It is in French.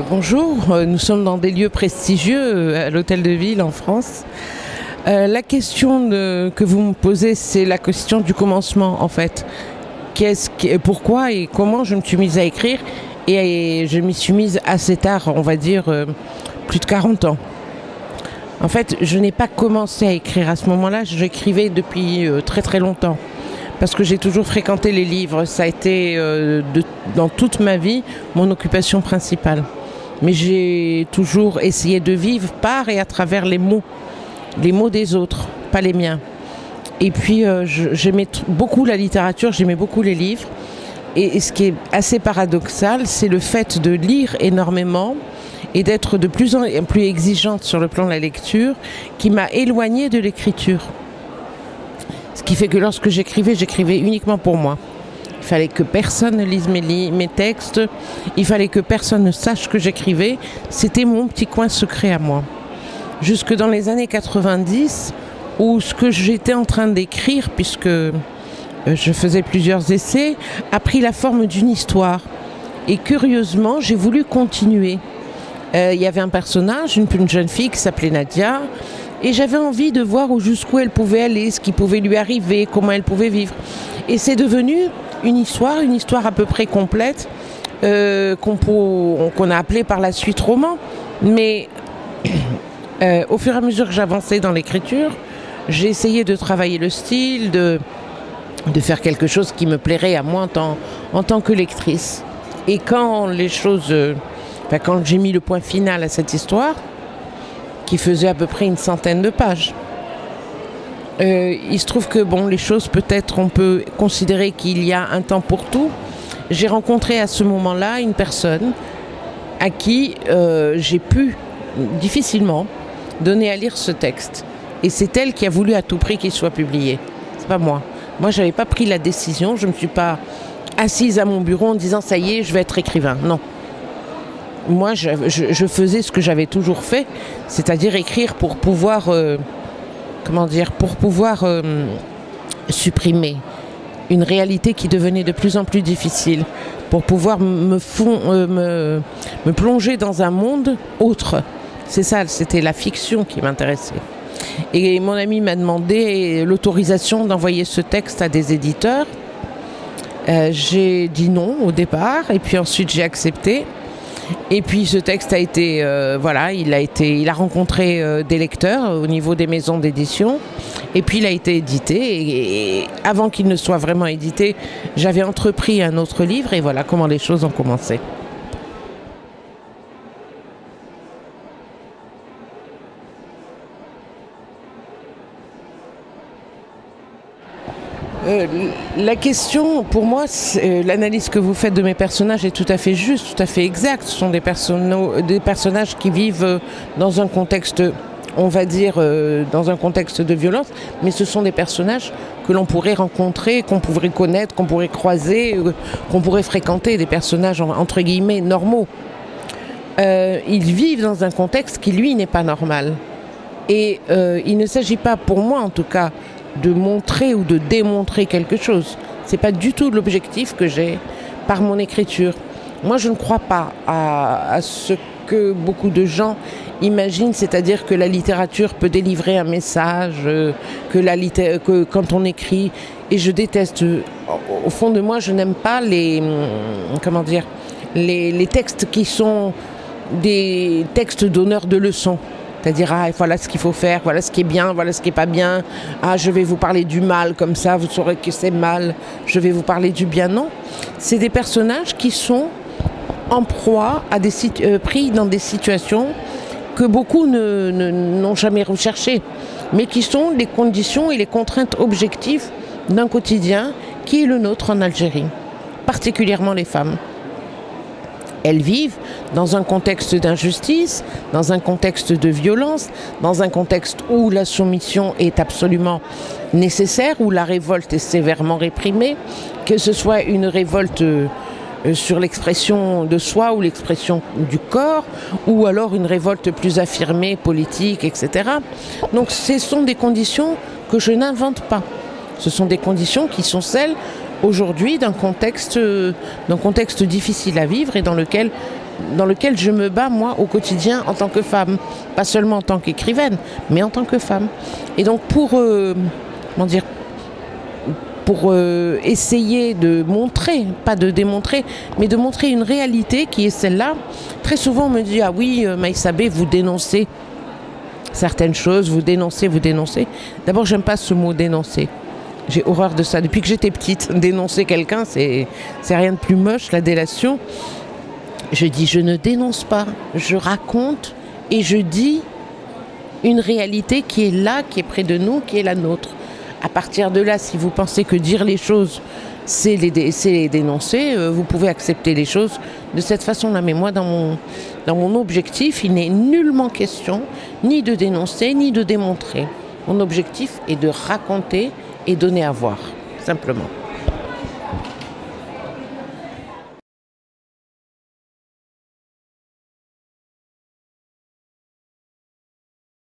Bonjour, nous sommes dans des lieux prestigieux à l'Hôtel de Ville en France. La question que vous me posez, c'est la question du commencement en fait. Pourquoi et comment je me suis mise à écrire et je m'y suis mise assez tard, on va dire plus de 40 ans. En fait, je n'ai pas commencé à écrire à ce moment-là, j'écrivais depuis très très longtemps. Parce que j'ai toujours fréquenté les livres, ça a été dans toute ma vie mon occupation principale. Mais j'ai toujours essayé de vivre par et à travers les mots des autres, pas les miens. Et puis j'aimais beaucoup la littérature, j'aimais beaucoup les livres. Et ce qui est assez paradoxal, c'est le fait de lire énormément et d'être de plus en plus exigeante sur le plan de la lecture qui m'a éloignée de l'écriture. Ce qui fait que lorsque j'écrivais uniquement pour moi. Il fallait que personne ne lise mes textes, il fallait que personne ne sache que j'écrivais. C'était mon petit coin secret à moi. Jusque dans les années 90, où ce que j'étais en train d'écrire, puisque je faisais plusieurs essais, a pris la forme d'une histoire. Et curieusement, j'ai voulu continuer. Il y avait un personnage, une jeune fille qui s'appelait Nadia, et j'avais envie de voir jusqu'où elle pouvait aller, ce qui pouvait lui arriver, comment elle pouvait vivre. Et c'est devenu une histoire à peu près complète, qu'on a appelée par la suite roman. Mais au fur et à mesure que j'avançais dans l'écriture, j'ai essayé de travailler le style, de faire quelque chose qui me plairait à moi en tant que lectrice. Et quand quand j'ai mis le point final à cette histoire, qui faisait à peu près une centaine de pages. Il se trouve que les choses, peut-être on peut considérer qu'il y a un temps pour tout. J'ai rencontré à ce moment-là une personne à qui j'ai pu difficilement donner à lire ce texte. Et c'est elle qui a voulu à tout prix qu'il soit publié. C'est pas moi. Moi, j'avais pas pris la décision. Je me suis pas assise à mon bureau en disant ça y est, je vais être écrivain. Non. Moi, je faisais ce que j'avais toujours fait, c'est-à-dire écrire pour pouvoir, supprimer une réalité qui devenait de plus en plus difficile, pour pouvoir me plonger dans un monde autre. C'est ça, c'était la fiction qui m'intéressait. Et mon ami m'a demandé l'autorisation d'envoyer ce texte à des éditeurs. J'ai dit non au départ, et puis ensuite j'ai accepté. Et puis ce texte a été, il a rencontré des lecteurs au niveau des maisons d'édition. Et puis il a été édité. Et avant qu'il ne soit vraiment édité, j'avais entrepris un autre livre. Et voilà comment les choses ont commencé. La question, pour moi, l'analyse que vous faites de mes personnages est tout à fait juste, tout à fait exacte. Ce sont des personnages qui vivent dans un contexte, on va dire, dans un contexte de violence, mais ce sont des personnages que l'on pourrait rencontrer, qu'on pourrait connaître, qu'on pourrait croiser, qu'on pourrait fréquenter, des personnages entre guillemets normaux. Ils vivent dans un contexte qui, lui, n'est pas normal. Et il ne s'agit pas, pour moi en tout cas, de montrer ou de démontrer quelque chose. C'est pas du tout l'objectif que j'ai par mon écriture. Moi, je ne crois pas à ce que beaucoup de gens imaginent, c'est-à-dire que la littérature peut délivrer un message, que quand on écrit, et je déteste, au fond de moi, je n'aime pas les textes qui sont des textes donneurs de leçons. C'est-à-dire, voilà ce qu'il faut faire, voilà ce qui est bien, voilà ce qui n'est pas bien. Je vais vous parler du mal, comme ça, vous saurez que c'est mal. Je vais vous parler du bien. Non. C'est des personnages qui sont en proie à pris dans des situations que beaucoup n'ont jamais recherchées, mais qui sont les conditions et les contraintes objectives d'un quotidien qui est le nôtre en Algérie, particulièrement les femmes. Elles vivent dans un contexte d'injustice, dans un contexte de violence, dans un contexte où la soumission est absolument nécessaire, où la révolte est sévèrement réprimée, que ce soit une révolte sur l'expression de soi ou l'expression du corps, ou alors une révolte plus affirmée, politique, etc. Donc ce sont des conditions que je n'invente pas. Ce sont des conditions qui sont celles aujourd'hui d'un contexte difficile à vivre et dans lequel dans lequel je me bats, moi, au quotidien, en tant que femme. Pas seulement en tant qu'écrivaine, mais en tant que femme. Et donc, pour essayer de montrer, pas de démontrer, mais de montrer une réalité qui est celle-là, très souvent on me dit « Ah oui, Maïssa B, vous dénoncez certaines choses, vous dénoncez. » D'abord, j'aime pas ce mot « dénoncer ». J'ai horreur de ça. Depuis que j'étais petite, dénoncer quelqu'un, c'est rien de plus moche, la délation. Je dis, je ne dénonce pas, je raconte et je dis une réalité qui est là, qui est près de nous, qui est la nôtre. À partir de là, si vous pensez que dire les choses, c'est les dénoncer, vous pouvez accepter les choses de cette façon-là. Mais moi, dans mon objectif, il n'est nullement question ni de dénoncer, ni de démontrer. Mon objectif est de raconter et donner à voir, simplement.